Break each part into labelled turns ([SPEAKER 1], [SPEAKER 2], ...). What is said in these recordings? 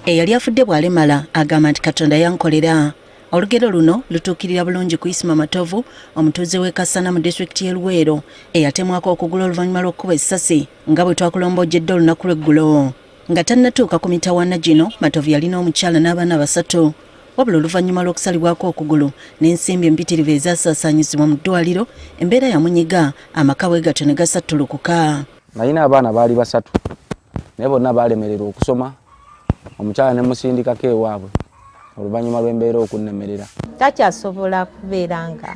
[SPEAKER 1] eyali afudde bw'alemala agamba nti Katonda yankolera. Olugero luno lutuukirira bulungi ku Isima Matovu, omutuuze w'e Kasana mu disitulikiti y'e Luweero eyatemwako okugula oluvannyuma lw'okkuba essasi nga bwe twakulombojjedde olunaku lw'eggulo. Nga tannatuuka ku mitawaana gino, Matovu yalina omukyala n'abaana 3. Wabula oluvannyuma lw'okusalibwako okugulu n'ensimbi empitirivu ezasaasaanyizibwa mu ddwaliro, embeera yamunyiga, amaka bwe gatyo ne gasattulukuka.
[SPEAKER 2] Nalina abaana baali 3 naye bonna baalemererwa okusoma, omukyala ne musindikako ewaabwe oluvannyuma lw'embeera okunnemerera.
[SPEAKER 3] Takyasobola kubeera nga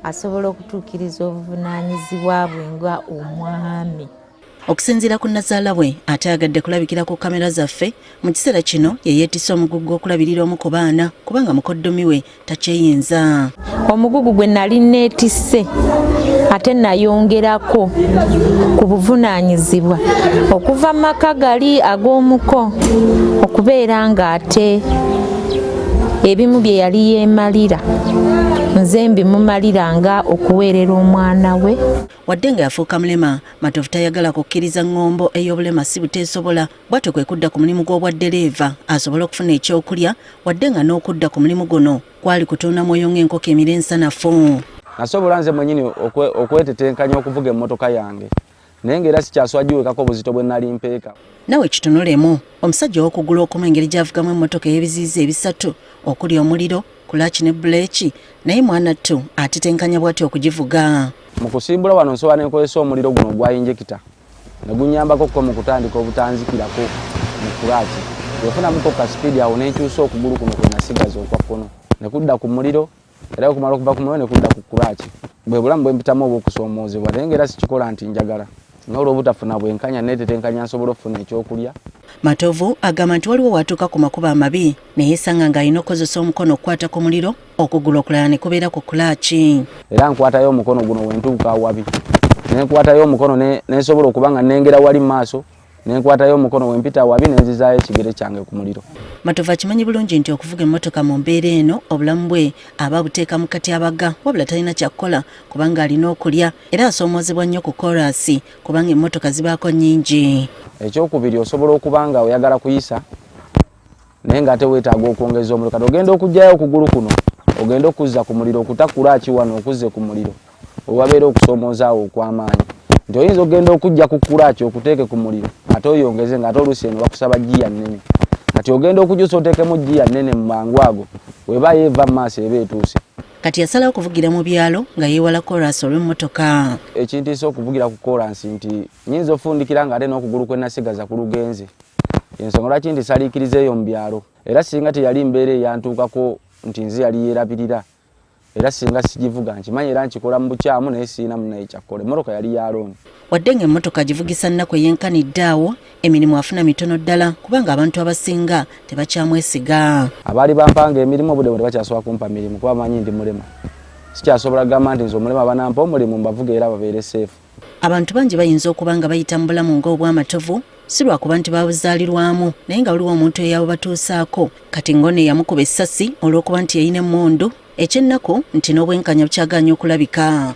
[SPEAKER 3] asobola okutuukiriza obuvunaanyizibwa bwe nga omwami.
[SPEAKER 1] Okusinziira ku nnazaala bwe ate agadde kulabikira ku kamera zaffe, mu kiseera kino ye yeetisse omugugu gw'okulabirira omu ku baana kubanga mukoddomi we takyeyinza.
[SPEAKER 3] Omugugu gwe nali neetisse ate nayongerako ku buvunaanyizibwa okuva mu maka gali ag'omuko okubeera nga ate ebimu bye yali yeemalira nze mbimumaliranga okuweerera omwana we.
[SPEAKER 1] Wadde nga yafuuka mulema, Matovu tayagala kukkiriza ngombo ey'obulema si buteesobola, bw'atyo kwe kudda ku mulimu gw'obwaddereeva asobole okufuna ekyokulya, wadde nga n'okudda ku mulimu guno kwali kutuuna mwoyo ng'enkoko emira ensanafu.
[SPEAKER 2] Nasobola nze mwennyini okwetetenkanya okuvuga emmotoka yange, naye ng'era sikyaswagiwekako obuzito bwe nali mpeeka.
[SPEAKER 1] Nawe kitunulemu, omusajja w'okugula okumu engeri gy'avugamu emmotoka ey'ebiziizi 3 okuli omuliro, kulaaki ne buleeki, naye mwanattu atetenkanya bw'atyo okugivuga.
[SPEAKER 2] Mu kusimbula wano nsobola n'enkozesa omuliro guno gwa injekita ne gunyambako ko mu kutandika obutanzikirako mu kulaaki. Wefunamuko ka speed awo n'enkyusa okugulu kuno kwe nasigaza okwa kkono ne kudda ku muliro, era okumala okuva ku muliro ne kudda ku kulaaki. Bwe bulamu bwe mpitamu obw'okusoomoozebwa, naye ng'era sikikola nti njagala. N'olw'obutafuna bwenkanya neetetenkanya nsobola okufuna ekyokulya.
[SPEAKER 1] Matovu agamba nti waliwo watuuka ku makubo amabi ne yeesanga ng'alina okukozesa omukono okukwata ku muliro, okugulu okulala ne kubeera ku kulaaki.
[SPEAKER 2] Era nkwatayo omukono guno wentuuka awabi, nenkwatayo omukono nensobola okuba nga nengera wali mu maaso, nenkwatayo omukono wempita awabi nenzizaayo ekigere kyange ku muliro.
[SPEAKER 1] Matovu akimanyi bulungi nti okuvuga emmotoka mu mbeera eno obulamu bwe aba buteeka mu katyabaga, wabula talina kyakkola kubanga alina okulya, era asoomoozebwa nnyo ku koolaasi kubanga emmotoka zibaako nnyingi.
[SPEAKER 2] Ekyokubiri osobola okuba nga oyagala kuyisa naye ng'ate weetaaga okwongeza omuliro. Kati ogenda okuggyayo okugulu kuno, ogenda okuzza ku muliro, okutakula kiwano okuzze ku muliro, owabeera okusoomoozaawo okw'amaanyi. Nti oyinza ogenda okujja ku kulaaki okuteeke ku muliro ate oyongeze ng'ate oluusi eno bakusaba giya nnene. Kati ogenda okujusa oteekemu giya nnene mu mangu ago, weba yeeva mu maaso eba etuuse.
[SPEAKER 1] Kati yasalawo okuvugira mu byalo nga yeewala koolaasi olw'emmotoka.
[SPEAKER 2] Ekintiisa okuvugira ku koolaasi nti nnyinza ofundikira ng'ate n'okugulu kwe nasigaza ku lugenze. Ensonga lwaki nti saliikiriza eyo mu byalo, era singa teyali mbeera eyantuukako nti nze yali yeerabirira, era singa sigivuga nkimanyi era nkikola mu bukyamu naye siina munaye kyakkola. Emmotoka yali ya looni.
[SPEAKER 1] Wadde ng'emmotoka agivugisa nnaku eyenkanidde awo, emirimu afuna mitono ddala kubanga abantu abasinga tebakyamwesiga.
[SPEAKER 2] Abaali bampanga emirimu obudde bwe tebakyasobola kumpa mirimu kuba bamanyi ndi mulema. Sikyasobola kugamba nti nze omulema banampa omulimu mbavuge era babeere seefu.
[SPEAKER 1] Abantu bangi bayinza okuba nga bayita mu bulamu ng'obw'Amatovu si lwakuba nti babuzaalirwamu, naye nga waliwo omuntu eyabo batuusaako kati ngono eyamukuba essasi olw'okuba nti yayina emmundu, ekyennaku nti n'obwenkanya bukyagaanye okulabika.